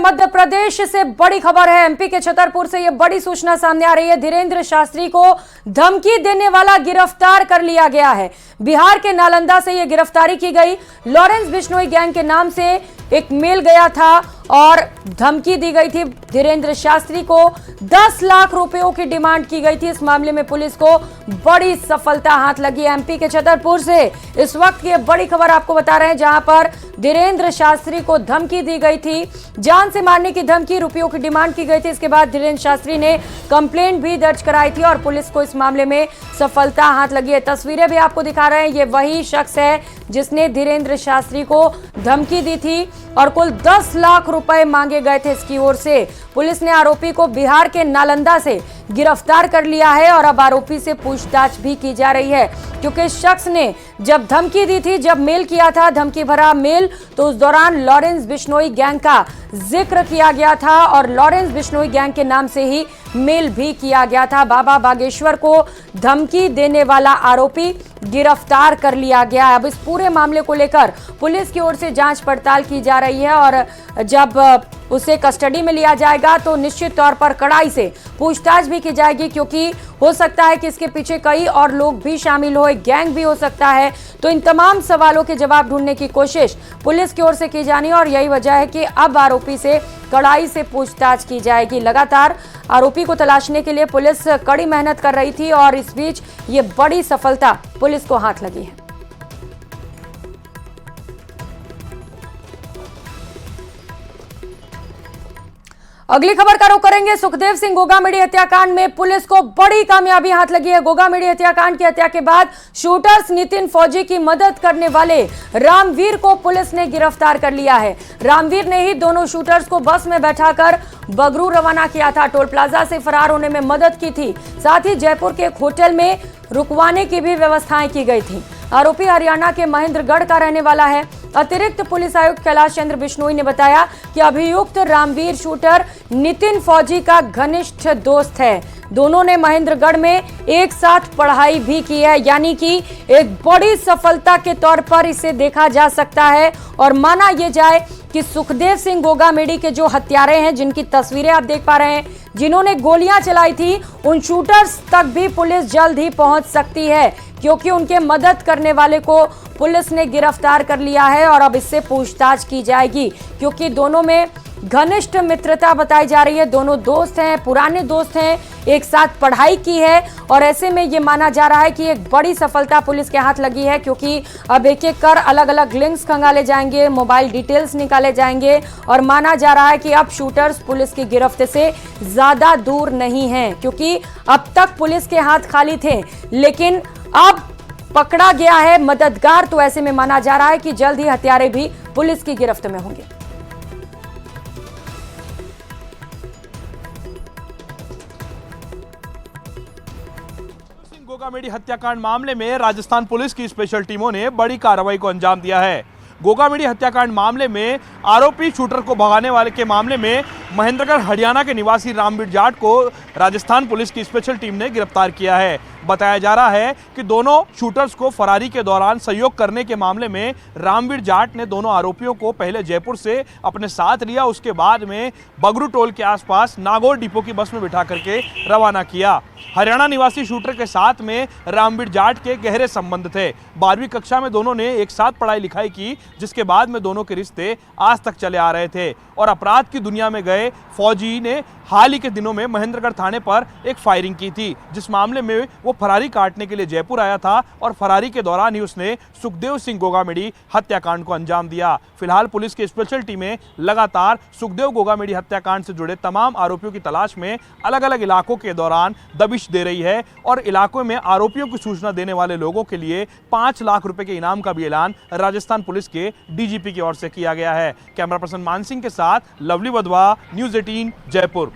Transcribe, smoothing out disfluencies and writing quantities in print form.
मध्य प्रदेश से बड़ी खबर है। एमपी के छतरपुर से यह बड़ी सूचना सामने आ रही है। धीरेंद्र शास्त्री को धमकी देने वाला गिरफ्तार कर लिया गया है। बिहार के नालंदा से यह गिरफ्तारी की गई। लॉरेंस बिश्नोई गैंग के नाम से एक मेल गया था और धमकी दी गई थी। धीरेंद्र शास्त्री को 10 लाख रुपयों की डिमांड की गई थी। इस मामले में पुलिस को बड़ी सफलता हाथ लगी। एमपी के छतरपुर से इस वक्त ये बड़ी खबर आपको बता रहे हैं, जहां पर धीरेंद्र शास्त्री को धमकी दी गई थी, जान से मारने की धमकी, रुपयों की डिमांड की गई थी। इसके बाद धीरेंद्र शास्त्री ने कंप्लेंट भी दर्ज कराई थी और पुलिस को इस मामले में सफलता हाथ लगी है। तस्वीरें भी आपको दिखा रहे हैं। ये वही शख्स है जिसने धीरेंद्र शास्त्री को धमकी दी थी और कुल 10 लाख रुपए मांगे गए थे इसकी ओर से। पुलिस ने आरोपी को बिहार के नालंदा से गिरफ्तार कर लिया है और अब आरोपी से पूछताछ भी की जा रही है, क्योंकि इस शख्स ने जब धमकी दी थी, जब मेल किया था, धमकी भरा मेल, तो उस दौरान लॉरेंस बिश्नोई गैंग का जिक्र किया गया था और लॉरेंस बिश्नोई गैंग के नाम से ही मेल भी किया गया था। बाबा बागेश्वर को धमकी देने वाला आरोपी गिरफ्तार कर लिया गया। अब इस पूरे मामले को लेकर पुलिस की ओर से जांच पड़ताल की जा रही है और जब उसे कस्टडी में लिया जाएगा तो निश्चित तौर पर कड़ाई से पूछताछ भी की जाएगी, क्योंकि हो सकता है कि इसके पीछे कई और लोग भी शामिल हो, एक गैंग भी हो सकता है। तो इन तमाम सवालों के जवाब ढूंढने की कोशिश पुलिस की ओर से की जानी और यही वजह है कि अब आरोपी से कड़ाई से पूछताछ की जाएगी। लगातार आरोपी को तलाशने के लिए पुलिस कड़ी मेहनत कर रही थी और इस बीच ये बड़ी सफलता पुलिस को हाथ लगी है। अगली खबर का रुख करेंगे। सुखदेव सिंह गोगामेडी हत्याकांड में पुलिस को बड़ी कामयाबी हाथ लगी है। गोगामेडी हत्याकांड की हत्या के बाद शूटर्स नितिन फौजी की मदद करने वाले रामवीर को पुलिस ने गिरफ्तार कर लिया है। रामवीर ने ही दोनों शूटर्स को बस में बैठाकर बगरू रवाना किया था, टोल प्लाजा से फरार होने में मदद की थी, साथ ही जयपुर के एक होटल में रुकवाने की भी व्यवस्थाएं की गई थी। आरोपी हरियाणा के महेंद्रगढ़ का रहने वाला है। अतिरिक्त पुलिस आयुक्त कैलाश चंद्र बिश्नोई ने बताया कि अभियुक्त रामवीर शूटर नितिन फौजी का घनिष्ठ दोस्त है। दोनों ने महेंद्रगढ़ में एक साथ पढ़ाई भी की है, यानी कि एक बड़ी सफलता के तौर पर इसे देखा जा सकता है और माना यह जाए कि सुखदेव सिंह गोगामेडी के जो हत्यारे हैं, जिनकी तस्वीरें आप देख पा रहे हैं, जिन्होंने गोलियां चलाई थी, उन शूटर्स तक भी पुलिस जल्द ही पहुंच सकती है, क्योंकि उनके मदद करने वाले को पुलिस ने गिरफ्तार कर लिया है और अब इससे पूछताछ की जाएगी, क्योंकि दोनों में घनिष्ठ मित्रता बताई जा रही है। दोनों दोस्त हैं, पुराने दोस्त हैं, एक साथ पढ़ाई की है और ऐसे में ये माना जा रहा है कि एक बड़ी सफलता पुलिस के हाथ लगी है, क्योंकि अब एक एक कर अलग अलग लिंक्स खंगाले जाएंगे, मोबाइल डिटेल्स निकाले जाएंगे और माना जा रहा है कि अब शूटर्स पुलिस की गिरफ्त से ज्यादा दूर नहीं हैं, क्योंकि अब तक पुलिस के हाथ खाली थे, लेकिन अब पकड़ा गया है मददगार। तो ऐसे में माना जा रहा है कि जल्द ही हत्यारे भी पुलिस की गिरफ्त में होंगे। गोगामेडी हत्याकांड मामले में राजस्थान पुलिस की स्पेशल टीमों ने बड़ी कार्रवाई को अंजाम दिया है। गोगामेडी हत्याकांड मामले में आरोपी शूटर को भगाने वाले के मामले में महेंद्रगढ़ हरियाणा के निवासी रामवीर जाट को राजस्थान पुलिस की स्पेशल टीम ने गिरफ्तार किया है। बताया जा रहा है कि दोनों शूटर्स को फरारी के दौरान सहयोग करने के मामले में रामवीर जाट ने दोनों आरोपियों को पहले जयपुर से अपने साथ लिया, उसके बाद में बगरू टोल के आसपास नागौर डिपो की बस में बिठा करके रवाना किया। हरियाणा निवासी शूटर के साथ में रामवीर जाट के गहरे संबंध थे। 12वीं कक्षा में दोनों ने एक साथ पढ़ाई लिखाई की, जिसके बाद में दोनों के रिश्ते आज तक चले आ रहे थे और अपराध की दुनिया में गए फौजी ने हाल ही के दिनों में महेंद्रगढ़ थाने पर एक फायरिंग की थी, जिस मामले में वो फरारी काटने के लिए जयपुर आया था और फरारी के दौरान ही उसने सुखदेव सिंह गोगामेडी हत्याकांड को अंजाम दिया। फिलहाल पुलिस की स्पेशल टीमें लगातार सुखदेव गोगामेडी हत्याकांड से जुड़े तमाम आरोपियों की तलाश में अलग अलग इलाकों के दौरान दबिश दे रही है और इलाकों में आरोपियों की सूचना देने वाले लोगों के लिए 5 लाख रुपए के इनाम का भी ऐलान राजस्थान पुलिस के डीजीपी की ओर से किया गया है। कैमरा पर्सन मान सिंह के साथ लवली वधवा, न्यूज़ 18 जयपुर।